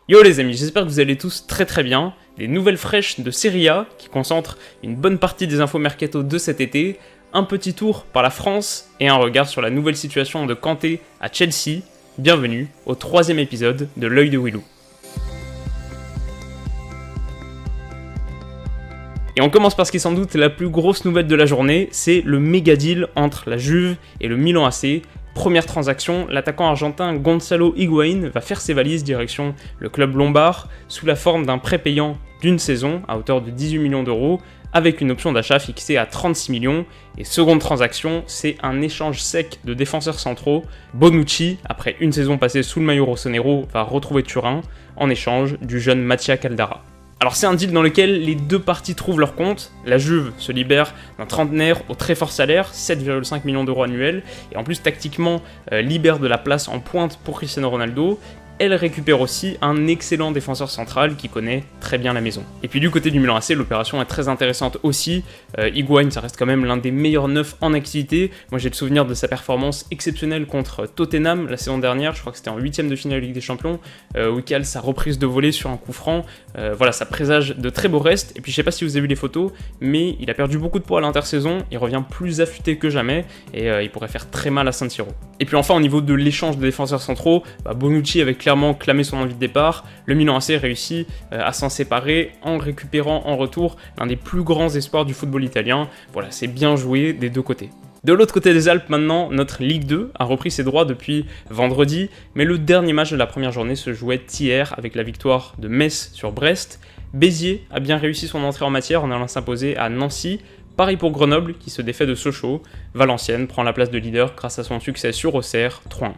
Yo les amis, j'espère que vous allez tous très bien. Des nouvelles fraîches de Serie A qui concentrent une bonne partie des infos mercato de cet été, un petit tour par la France et un regard sur la nouvelle situation de Kanté à Chelsea. Bienvenue au 3e épisode de l'œil de Willou. Et on commence par ce qui est sans doute la plus grosse nouvelle de la journée, c'est le méga deal entre la Juve et le Milan AC. Première transaction, l'attaquant argentin Gonzalo Higuaín va faire ses valises direction le club lombard sous la forme d'un prêt payant d'une saison à hauteur de 18 millions d'euros avec une option d'achat fixée à 36 millions. Et seconde transaction, c'est un échange sec de défenseurs centraux. Bonucci, après une saison passée sous le maillot rossonero, va retrouver Turin en échange du jeune Mattia Caldara. Alors c'est un deal dans lequel les deux parties trouvent leur compte. La Juve se libère d'un trentenaire au très fort salaire, 7,5 millions d'euros annuels, et en plus tactiquement libère de la place en pointe pour Cristiano Ronaldo. Elle récupère aussi un excellent défenseur central qui connaît très bien la maison. Et puis du côté du Milan AC, l'opération est très intéressante aussi. Higuaín, ça reste quand même l'un des meilleurs neufs en activité. Moi j'ai le souvenir de sa performance exceptionnelle contre Tottenham la saison dernière, je crois que c'était en 8ème de finale de Ligue des Champions, où il cale sa reprise de volée sur un coup franc. Voilà, ça présage de très beaux restes. Et puis je sais pas si vous avez vu les photos, mais il a perdu beaucoup de poids à l'intersaison, il revient plus affûté que jamais, et il pourrait faire très mal à San Siro. Et puis enfin au niveau de l'échange de défenseurs centraux, Bonucci avec clairement clamé son envie de départ, le Milan AC réussit à s'en séparer en récupérant en retour l'un des plus grands espoirs du football italien. Voilà, c'est bien joué des deux côtés. De l'autre côté des Alpes maintenant, notre Ligue 2 a repris ses droits depuis vendredi, mais le dernier match de la première journée se jouait hier avec la victoire de Metz sur Brest. Béziers a bien réussi son entrée en matière en allant s'imposer à Nancy. Pareil pour Grenoble qui se défait de Sochaux. Valenciennes prend la place de leader grâce à son succès sur Auxerre 3-1.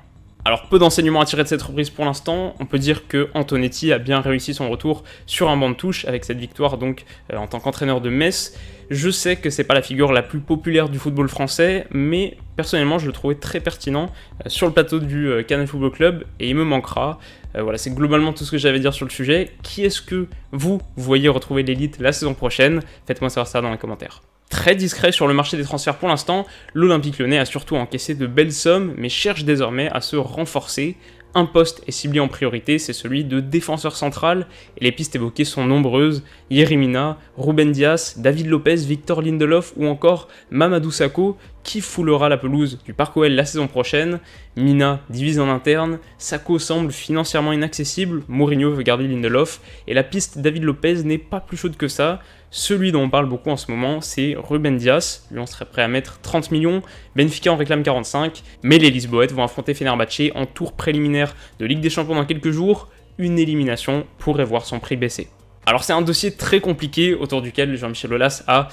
Alors peu d'enseignements à tirer de cette reprise pour l'instant, on peut dire que Antonetti a bien réussi son retour sur un banc de touche avec cette victoire donc en tant qu'entraîneur de Metz. Je sais que c'est pas la figure la plus populaire du football français, mais personnellement je le trouvais très pertinent sur le plateau du Canal Football Club et il me manquera. Voilà, c'est globalement tout ce que j'avais à dire sur le sujet. Qui est-ce que vous voyez retrouver l'élite la saison prochaine? Faites-moi savoir ça dans les commentaires. Très discret sur le marché des transferts pour l'instant, l'Olympique Lyonnais a surtout encaissé de belles sommes, mais cherche désormais à se renforcer. Un poste est ciblé en priorité, c'est celui de défenseur central, et les pistes évoquées sont nombreuses. Yerry Mina, Ruben Dias, David Lopez, Victor Lindelof ou encore Mamadou Sakho, qui foulera la pelouse du Parc OL la saison prochaine. Mina divise en interne, Sakho semble financièrement inaccessible, Mourinho veut garder Lindelof, et la piste David Lopez n'est pas plus chaude que ça. Celui dont on parle beaucoup en ce moment, c'est Ruben Dias. Lui, on serait prêt à mettre 30 millions. Benfica en réclame 45. Mais les Lisboètes vont affronter Fenerbahçe en tour préliminaire de Ligue des Champions dans quelques jours. Une élimination pourrait voir son prix baisser. Alors c'est un dossier très compliqué autour duquel Jean-Michel Aulas a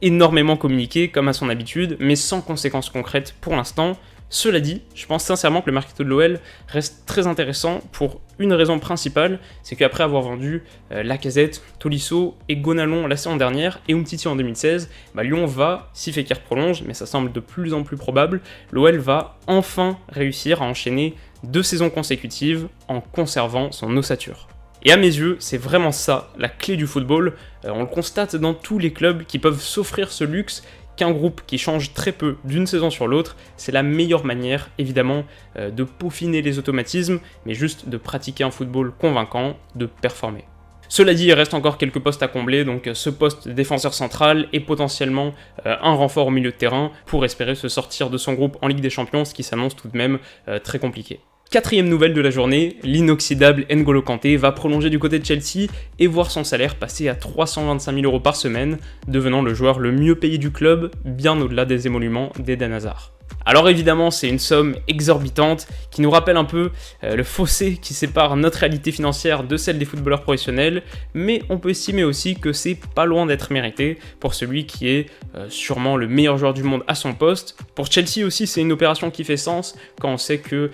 énormément communiqué, comme à son habitude, mais sans conséquences concrètes pour l'instant. Cela dit, je pense sincèrement que le mercato de l'OL reste très intéressant pour une raison principale, c'est qu'après avoir vendu Lacazette, Tolisso et Gonalon la saison dernière et Umtiti en 2016, Lyon va, si Fekir prolonge, mais ça semble de plus en plus probable, l'OL va enfin réussir à enchaîner 2 saisons consécutives en conservant son ossature. Et à mes yeux, c'est vraiment ça, la clé du football. On le constate dans tous les clubs qui peuvent s'offrir ce luxe qu'un groupe qui change très peu d'une saison sur l'autre, c'est la meilleure manière, évidemment, de peaufiner les automatismes, mais juste de pratiquer un football convaincant, de performer. Cela dit, il reste encore quelques postes à combler, donc ce poste de défenseur central est potentiellement un renfort au milieu de terrain pour espérer se sortir de son groupe en Ligue des Champions, ce qui s'annonce tout de même très compliqué. Quatrième nouvelle de la journée, l'inoxydable N'Golo Kanté va prolonger du côté de Chelsea et voir son salaire passer à 325 000 € par semaine, devenant le joueur le mieux payé du club, bien au-delà des émoluments d'Eden Hazard. Alors évidemment, c'est une somme exorbitante qui nous rappelle un peu le fossé qui sépare notre réalité financière de celle des footballeurs professionnels, mais on peut estimer aussi que c'est pas loin d'être mérité pour celui qui est sûrement le meilleur joueur du monde à son poste. Pour Chelsea aussi, c'est une opération qui fait sens quand on sait que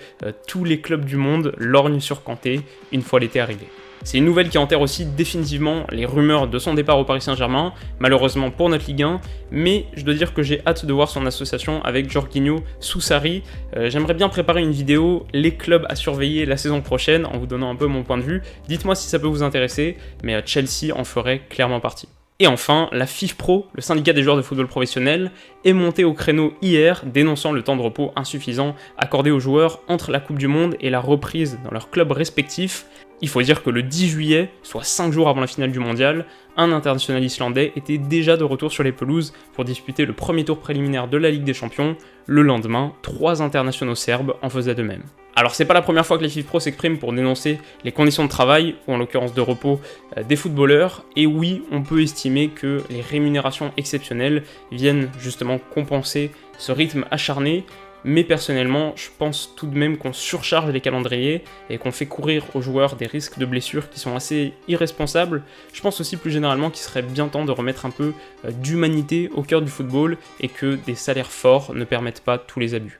tous les clubs du monde lorgnent sur Kanté une fois l'été arrivé. C'est une nouvelle qui enterre aussi définitivement les rumeurs de son départ au Paris Saint-Germain, malheureusement pour notre Ligue 1, mais je dois dire que j'ai hâte de voir son association avec Jorginho sous Sarri. J'aimerais bien préparer une vidéo, les clubs à surveiller la saison prochaine, en vous donnant un peu mon point de vue. Dites-moi si ça peut vous intéresser, mais Chelsea en ferait clairement partie. Et enfin, la FIFPro, le syndicat des joueurs de football professionnel, est monté au créneau hier, dénonçant le temps de repos insuffisant accordé aux joueurs entre la Coupe du Monde et la reprise dans leurs clubs respectifs. Il faut dire que le 10 juillet, soit 5 jours avant la finale du mondial, un international islandais était déjà de retour sur les pelouses pour disputer le premier tour préliminaire de la Ligue des Champions. Le lendemain, 3 internationaux serbes en faisaient de même. Alors c'est pas la première fois que les FIFPro s'expriment pour dénoncer les conditions de travail, ou en l'occurrence de repos, des footballeurs, et oui, on peut estimer que les rémunérations exceptionnelles viennent justement compenser ce rythme acharné, mais personnellement, je pense tout de même qu'on surcharge les calendriers et qu'on fait courir aux joueurs des risques de blessures qui sont assez irresponsables. Je pense aussi plus généralement qu'il serait bien temps de remettre un peu d'humanité au cœur du football et que des salaires forts ne permettent pas tous les abus.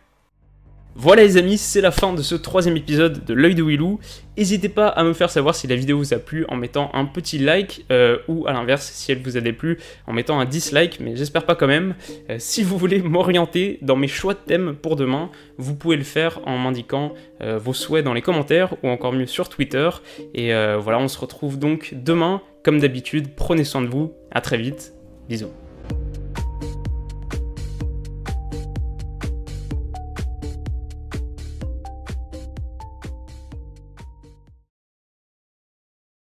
Voilà les amis, c'est la fin de ce 3e épisode de l'œil de Willou. N'hésitez pas à me faire savoir si la vidéo vous a plu en mettant un petit like, ou à l'inverse, si elle vous a déplu, en mettant un dislike, mais j'espère pas quand même. Si vous voulez m'orienter dans mes choix de thèmes pour demain, vous pouvez le faire en m'indiquant vos souhaits dans les commentaires, ou encore mieux sur Twitter. Et voilà, on se retrouve donc demain, comme d'habitude, prenez soin de vous, à très vite, bisous.